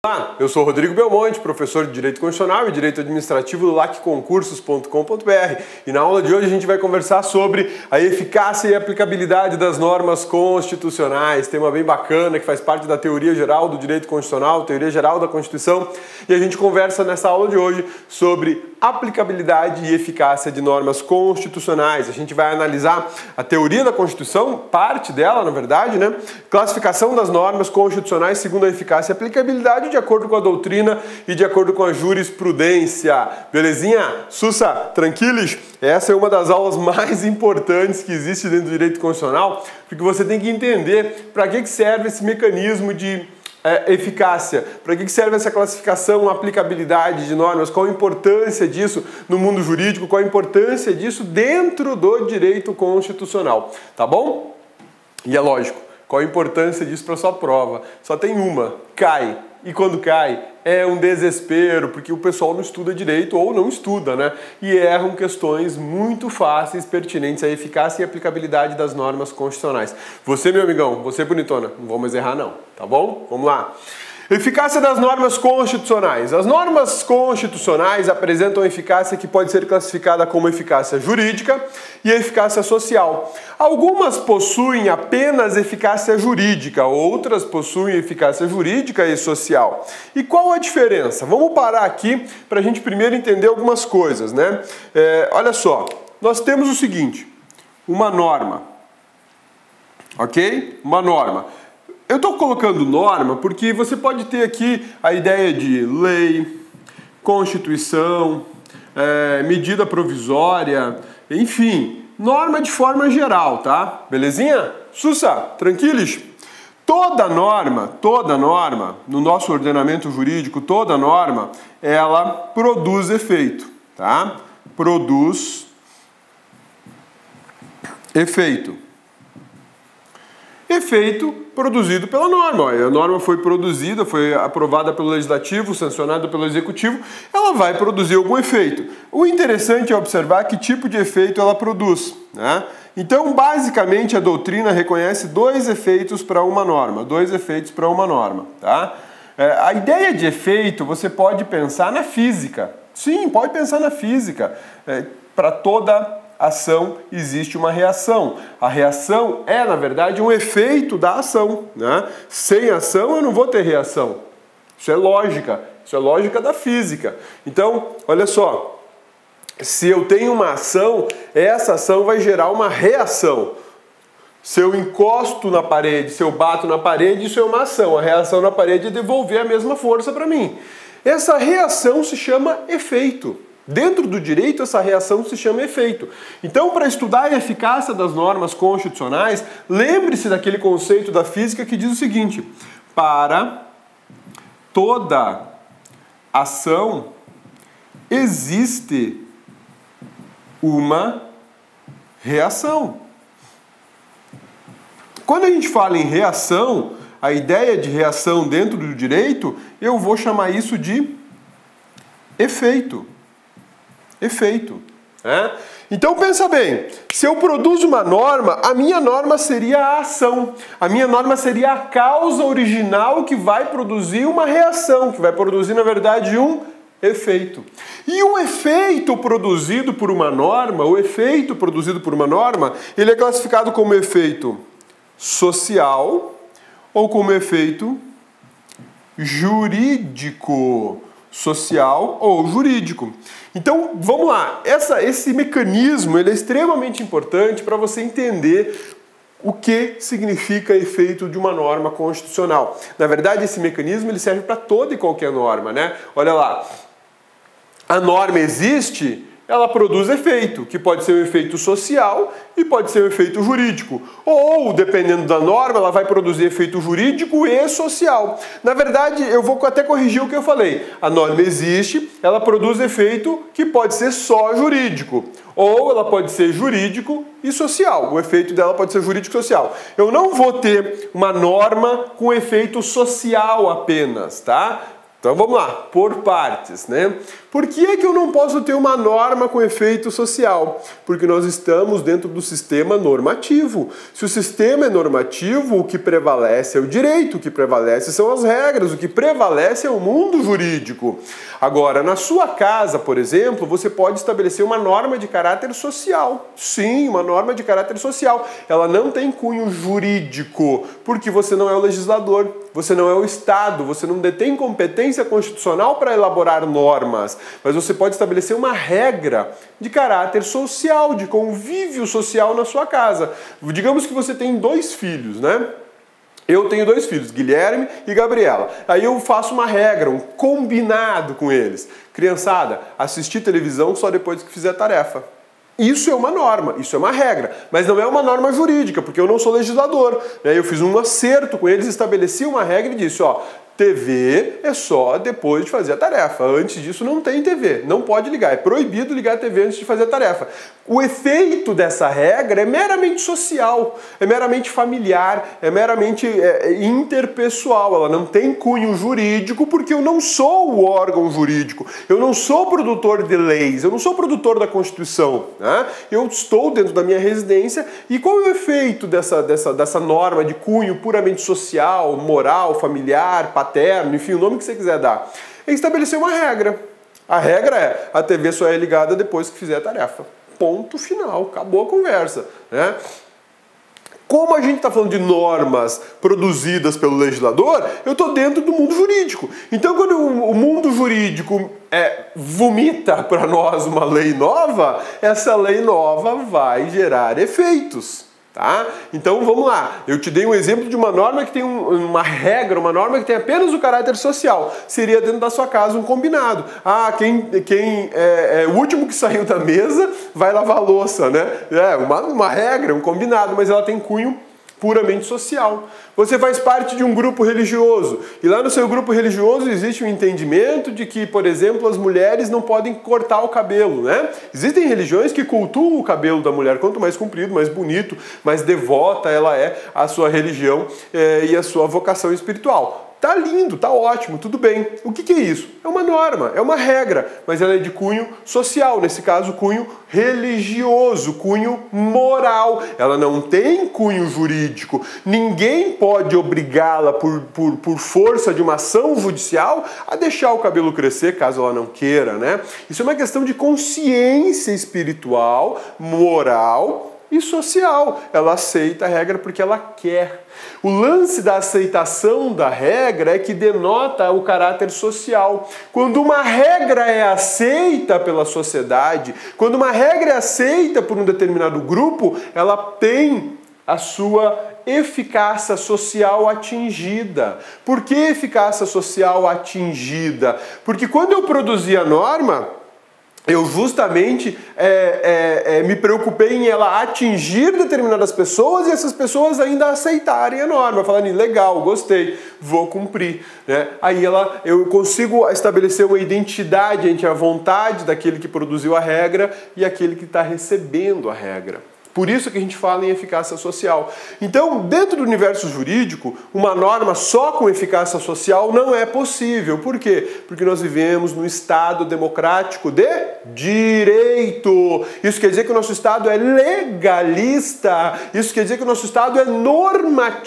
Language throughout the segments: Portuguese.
Olá, eu sou Rodrigo Belmonte, professor de Direito Constitucional e Direito Administrativo do lacconcursos.com.br, e na aula de hoje a gente vai conversar sobre a eficácia e aplicabilidade das normas constitucionais, tema bem bacana que faz parte da teoria geral do direito constitucional, teoria geral da Constituição, e a gente conversa nessa aula de hoje sobre aplicabilidade e eficácia de normas constitucionais. A gente vai analisar a teoria da Constituição, parte dela, na verdade, né? Classificação das normas constitucionais segundo a eficácia e aplicabilidade de acordo com a doutrina e de acordo com a jurisprudência. Belezinha? Sussa, tranquilos? Essa é uma das aulas mais importantes que existe dentro do direito constitucional, porque você tem que entender para que serve esse mecanismo de eficácia, para que serve essa classificação, aplicabilidade de normas, qual a importância disso no mundo jurídico, qual a importância disso dentro do direito constitucional, tá bom? E é lógico, qual a importância disso para sua prova? Só tem uma, cai. E quando cai, é um desespero, porque o pessoal não estuda direito ou não estuda, né? E erram questões muito fáceis, pertinentes à eficácia e aplicabilidade das normas constitucionais. Você, meu amigão, você, bonitona, não vou mais errar não, tá bom? Vamos lá. Eficácia das normas constitucionais. As normas constitucionais apresentam eficácia que pode ser classificada como eficácia jurídica e eficácia social. Algumas possuem apenas eficácia jurídica, outras possuem eficácia jurídica e social. E qual a diferença? Vamos parar aqui para a gente primeiro entender algumas coisas, né? Olha só, nós temos o seguinte, uma norma, ok? Uma norma. Eu estou colocando norma porque você pode ter aqui a ideia de lei, constituição, medida provisória, enfim, norma de forma geral, tá? Belezinha? Sussa, tranquilos? Toda norma, no nosso ordenamento jurídico, toda norma, ela produz efeito, tá? Produz efeito. Efeito produzido pela norma. A norma foi produzida, foi aprovada pelo Legislativo, sancionada pelo Executivo, ela vai produzir algum efeito. O interessante é observar que tipo de efeito ela produz, né? Então, basicamente, a doutrina reconhece dois efeitos para uma norma, tá? A ideia de efeito, você pode pensar na física. Sim, pode pensar na física. Para toda ação existe uma reação. A reação é, na verdade, um efeito da ação, né? Sem ação eu não vou ter reação. Isso é lógica da física. Então, olha só, se eu tenho uma ação, essa ação vai gerar uma reação. Se eu encosto na parede, se eu bato na parede, isso é uma ação. A reação na parede é devolver a mesma força para mim. Essa reação se chama efeito. Dentro do direito, essa reação se chama efeito. Então, para estudar a eficácia das normas constitucionais, lembre-se daquele conceito da física que diz o seguinte: para toda ação existe uma reação. Quando a gente fala em reação, a ideia de reação dentro do direito, eu vou chamar isso de efeito. Efeito. Então pensa bem, se eu produzo uma norma, a minha norma seria a ação. A minha norma seria a causa original que vai produzir uma reação, que vai produzir, na verdade, um efeito. E o efeito produzido por uma norma, ele é classificado como efeito social ou como efeito jurídico. Social ou jurídico. Então, vamos lá. Esse mecanismo ele é extremamente importante para você entender o que significa efeito de uma norma constitucional. Na verdade, esse mecanismo ele serve para toda e qualquer norma, né? Olha lá. A norma existe, ela produz efeito, que pode ser um efeito social e pode ser um efeito jurídico. Ou, dependendo da norma, ela vai produzir efeito jurídico e social. Na verdade, eu vou até corrigir o que eu falei. A norma existe, ela produz efeito que pode ser só jurídico. Ou ela pode ser jurídico e social. O efeito dela pode ser jurídico e social. Eu não vou ter uma norma com efeito social apenas, tá? Então vamos lá, por partes, né? Por que é que eu não posso ter uma norma com efeito social? Porque nós estamos dentro do sistema normativo. Se o sistema é normativo, o que prevalece é o direito, o que prevalece são as regras, o que prevalece é o mundo jurídico. Agora, na sua casa, por exemplo, você pode estabelecer uma norma de caráter social. Sim, uma norma de caráter social. Ela não tem cunho jurídico, porque você não é o legislador, você não é o Estado, você não detém competência constitucional para elaborar normas, mas você pode estabelecer uma regra de caráter social, de convívio social na sua casa. Digamos que você tem 2 filhos, né? Eu tenho 2 filhos, Guilherme e Gabriela. Aí eu faço uma regra, um combinado com eles. Criançada, assistir televisão só depois que fizer a tarefa. Isso é uma norma, isso é uma regra, mas não é uma norma jurídica, porque eu não sou legislador. Eu fiz um acerto com eles, estabeleci uma regra e disse, ó, TV é só depois de fazer a tarefa. Antes disso não tem TV, não pode ligar. É proibido ligar a TV antes de fazer a tarefa. O efeito dessa regra é meramente social, é meramente familiar, é meramente interpessoal. Ela não tem cunho jurídico porque eu não sou o órgão jurídico. Eu não sou produtor de leis, eu não sou produtor da Constituição. Né? Eu estou dentro da minha residência e qual é o efeito dessa norma de cunho puramente social, moral, familiar, paterno, enfim, o nome que você quiser dar? É estabelecer uma regra. A regra é, a TV só é ligada depois que fizer a tarefa. Ponto final, acabou a conversa, né? Como a gente está falando de normas produzidas pelo legislador, eu estou dentro do mundo jurídico. Então, quando o mundo jurídico vomita para nós uma lei nova, essa lei nova vai gerar efeitos. Tá? Então vamos lá, eu te dei um exemplo de uma norma que tem uma regra, uma norma que tem apenas o caráter social. Seria dentro da sua casa um combinado. Ah, quem é o último que saiu da mesa vai lavar a louça, né? É uma regra, um combinado, mas ela tem cunho puramente social. Você faz parte de um grupo religioso e lá no seu grupo religioso existe um entendimento de que, por exemplo, as mulheres não podem cortar o cabelo, né? Existem religiões que cultuam o cabelo da mulher, quanto mais comprido, mais bonito, mais devota ela é à sua religião e à sua vocação espiritual. Tá lindo, tá ótimo, tudo bem. O que é isso? É uma norma, é uma regra, mas ela é de cunho social, nesse caso cunho religioso, cunho moral. Ela não tem cunho jurídico. Ninguém pode obrigá-la por força de uma ação judicial a deixar o cabelo crescer, caso ela não queira, né? Isso é uma questão de consciência espiritual, moral e social. Ela aceita a regra porque ela quer. O lance da aceitação da regra é que denota o caráter social. Quando uma regra é aceita pela sociedade, quando uma regra é aceita por um determinado grupo, ela tem a sua eficácia social atingida. Por que eficácia social atingida? Porque quando eu produzi a norma, eu justamente me preocupei em ela atingir determinadas pessoas e essas pessoas ainda aceitarem a norma, falarem, legal, gostei, vou cumprir. Né? Aí eu consigo estabelecer uma identidade entre a vontade daquele que produziu a regra e aquele que está recebendo a regra. Por isso que a gente fala em eficácia social. Então, dentro do universo jurídico, uma norma só com eficácia social não é possível. Por quê? Porque nós vivemos num Estado democrático de direito. Isso quer dizer que o nosso Estado é legalista. Isso quer dizer que o nosso Estado é normativo.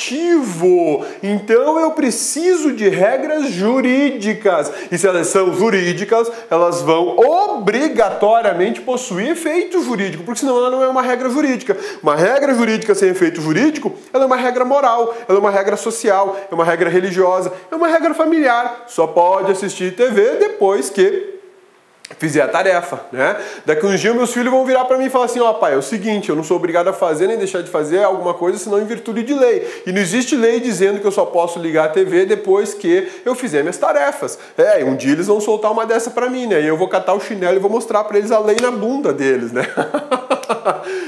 Então, eu preciso de regras jurídicas. E se elas são jurídicas, elas vão obrigatoriamente possuir efeito jurídico, porque senão ela não é uma regra jurídica. Uma regra jurídica sem efeito jurídico, ela é uma regra moral, ela é uma regra social, é uma regra religiosa, é uma regra familiar. Só pode assistir TV depois que fizer a tarefa, né? Daqui uns dias meus filhos vão virar para mim e falar assim, ó, pai, é o seguinte, eu não sou obrigado a fazer nem deixar de fazer alguma coisa senão em virtude de lei. E não existe lei dizendo que eu só posso ligar a TV depois que eu fizer minhas tarefas. E um dia eles vão soltar uma dessa para mim, né? E eu vou catar o chinelo e vou mostrar para eles a lei na bunda deles, né?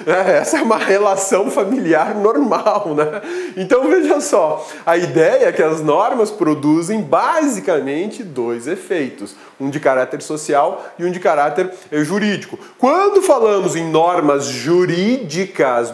Essa é uma relação familiar normal, né? Então veja só, a ideia é que as normas produzem basicamente 2 efeitos, um de caráter social e um de caráter jurídico. Quando falamos em normas jurídicas,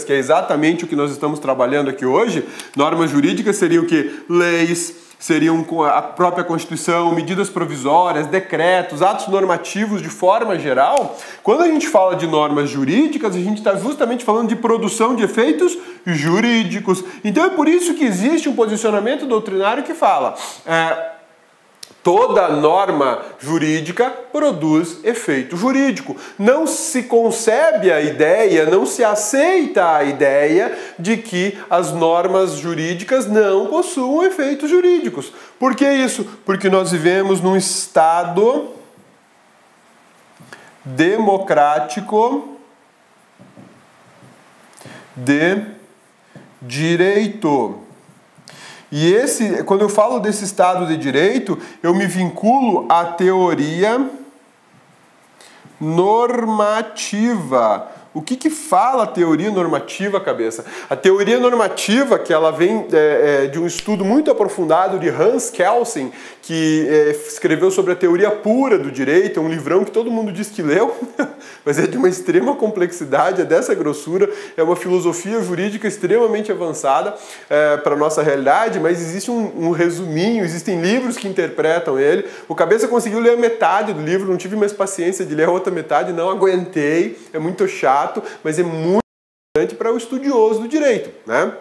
que é exatamente o que nós estamos trabalhando aqui hoje, normas jurídicas seriam o quê? Leis, seriam a própria Constituição, medidas provisórias, decretos, atos normativos de forma geral. Quando a gente fala de normas jurídicas, a gente está justamente falando de produção de efeitos jurídicos. Então é por isso que existe um posicionamento doutrinário que fala toda norma jurídica produz efeito jurídico. Não se concebe a ideia, não se aceita a ideia de que as normas jurídicas não possuam efeitos jurídicos. Por que isso? Porque nós vivemos num Estado democrático de direito. E quando eu falo desse Estado de Direito, eu me vinculo à teoria normativa. O que fala a teoria normativa, cabeça? A teoria normativa, que ela vem de um estudo muito aprofundado de Hans Kelsen, que escreveu sobre a teoria pura do direito, é um livrão que todo mundo diz que leu, mas é de uma extrema complexidade, é dessa grossura, é uma filosofia jurídica extremamente avançada para a nossa realidade, mas existe um resuminho, existem livros que interpretam ele. O cabeça conseguiu ler a metade do livro, não tive mais paciência de ler a outra metade, não aguentei, é muito chato, mas é muito importante para o estudioso do direito, né?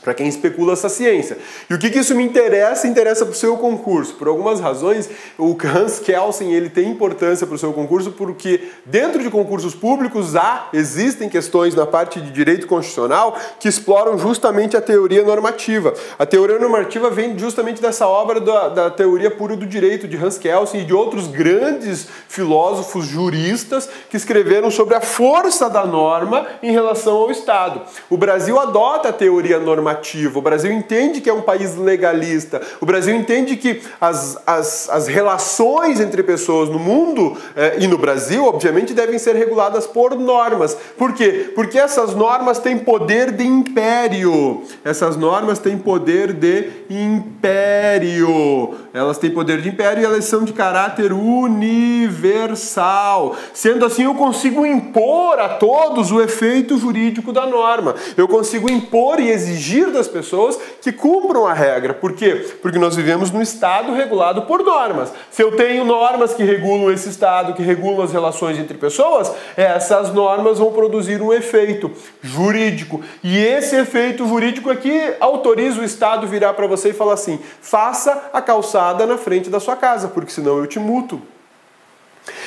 Para quem especula essa ciência. E o que isso me interessa? Interessa para o seu concurso. Por algumas razões, o Hans Kelsen ele tem importância para o seu concurso porque dentro de concursos públicos existem questões na parte de direito constitucional que exploram justamente a teoria normativa. A teoria normativa vem justamente dessa obra da teoria pura do direito de Hans Kelsen e de outros grandes filósofos juristas que escreveram sobre a força da norma em relação ao Estado. O Brasil adota a teoria normativa. O Brasil entende que é um país legalista. O Brasil entende que as relações entre pessoas no mundo e no Brasil, obviamente, devem ser reguladas por normas. Por quê? Porque essas normas têm poder de império. Essas normas têm poder de império. Elas têm poder de império e elas são de caráter universal. Sendo assim, eu consigo impor a todos o efeito jurídico da norma. Eu consigo impor e exigir das pessoas que cumpram a regra. Por quê? Porque nós vivemos num Estado regulado por normas. Se eu tenho normas que regulam esse Estado, que regulam as relações entre pessoas, essas normas vão produzir um efeito jurídico. E esse efeito jurídico é que autoriza o Estado virar para você e falar assim: faça a calçada na frente da sua casa, porque senão eu te multo.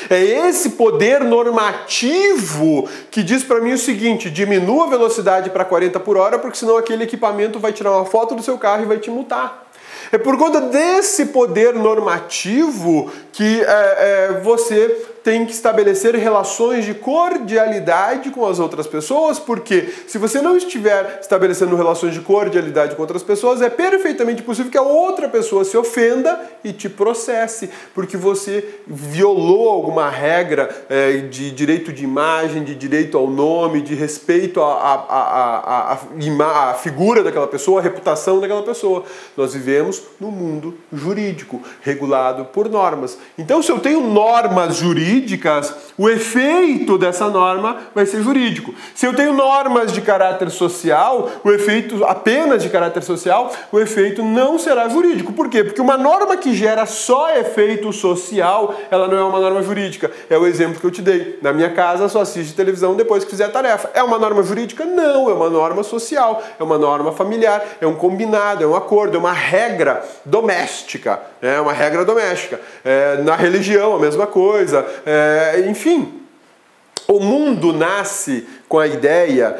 É esse poder normativo que diz para mim o seguinte: diminua a velocidade para 40 por hora, porque senão aquele equipamento vai tirar uma foto do seu carro e vai te multar. É por conta desse poder normativo que você tem que estabelecer relações de cordialidade com as outras pessoas, porque se você não estiver estabelecendo relações de cordialidade com outras pessoas, é perfeitamente possível que a outra pessoa se ofenda e te processe, porque você violou alguma regra de direito de imagem, de direito ao nome, de respeito à figura daquela pessoa, à reputação daquela pessoa. Nós vivemos num mundo jurídico, regulado por normas. Então, se eu tenho normas jurídicas, o efeito dessa norma vai ser jurídico. Se eu tenho normas de caráter social, o efeito apenas de caráter social, o efeito não será jurídico. Por quê? Porque uma norma que gera só efeito social, ela não é uma norma jurídica. É o exemplo que eu te dei. Na minha casa só assiste televisão depois que fizer a tarefa. É uma norma jurídica? Não, é uma norma social, é uma norma familiar, é um combinado, é um acordo, é uma regra doméstica. É uma regra doméstica. Na religião, a mesma coisa. Enfim, o mundo nasce com a ideia,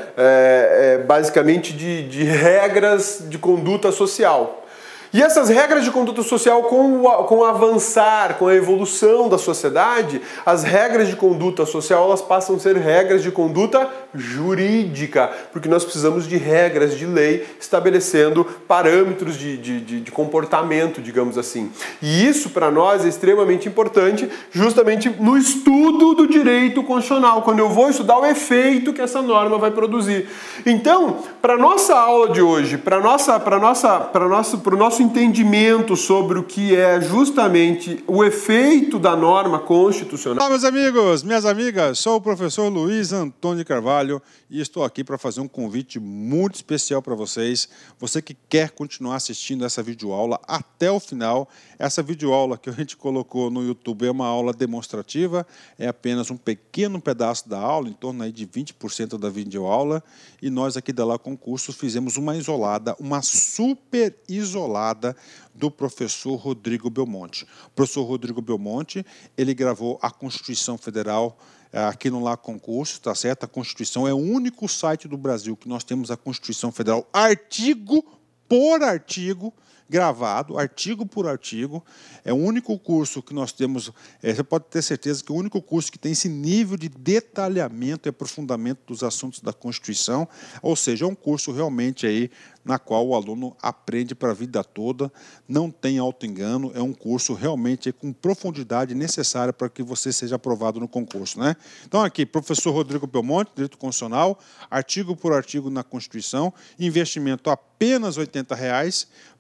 basicamente, de regras de conduta social. E essas regras de conduta social, com o avançar, com a evolução da sociedade, as regras de conduta social elas passam a ser regras de conduta jurídica, porque nós precisamos de regras de lei estabelecendo parâmetros de comportamento, digamos assim. E isso para nós é extremamente importante justamente no estudo do direito constitucional, quando eu vou estudar o efeito que essa norma vai produzir. Então, para a nossa aula de hoje, para o nosso entendimento sobre o que é justamente o efeito da norma constitucional. Olá, meus amigos, minhas amigas, sou o professor Luiz Antônio Carvalho. trabalho e estou aqui para fazer um convite muito especial para vocês. Você que quer continuar assistindo essa videoaula até o final, essa videoaula que a gente colocou no YouTube é uma aula demonstrativa, é apenas um pequeno pedaço da aula, em torno aí de 20% da videoaula, e nós aqui da La Concursos fizemos uma isolada, uma super isolada do professor Rodrigo Belmonte. O professor Rodrigo Belmonte, ele gravou a Constituição Federal aqui no La Concursos, tá certo? A Constituição é o único site do Brasil que nós temos a Constituição Federal artigo por artigo, gravado, artigo por artigo. É o único curso que nós temos, você pode ter certeza que é o único curso que tem esse nível de detalhamento e aprofundamento dos assuntos da Constituição, ou seja, é um curso realmente aí na qual o aluno aprende para a vida toda, não tem auto-engano, é um curso realmente com profundidade necessária para que você seja aprovado no concurso, né? Então aqui, professor Rodrigo Belmonte, Direito Constitucional, artigo por artigo na Constituição, investimento apenas R$ 80,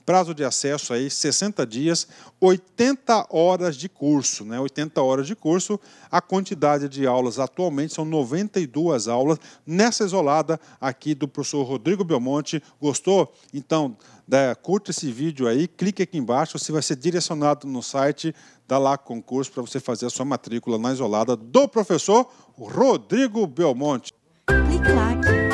prazo de acesso aí 60 dias, 80 horas de curso, né? 80 horas de curso, a quantidade de aulas atualmente são 92 aulas, nessa isolada aqui do professor Rodrigo Belmonte. Gostou? Então, curta esse vídeo aí, clique aqui embaixo, você vai ser direcionado no site da La Concursos para você fazer a sua matrícula na isolada do professor Rodrigo Belmonte. Clique lá.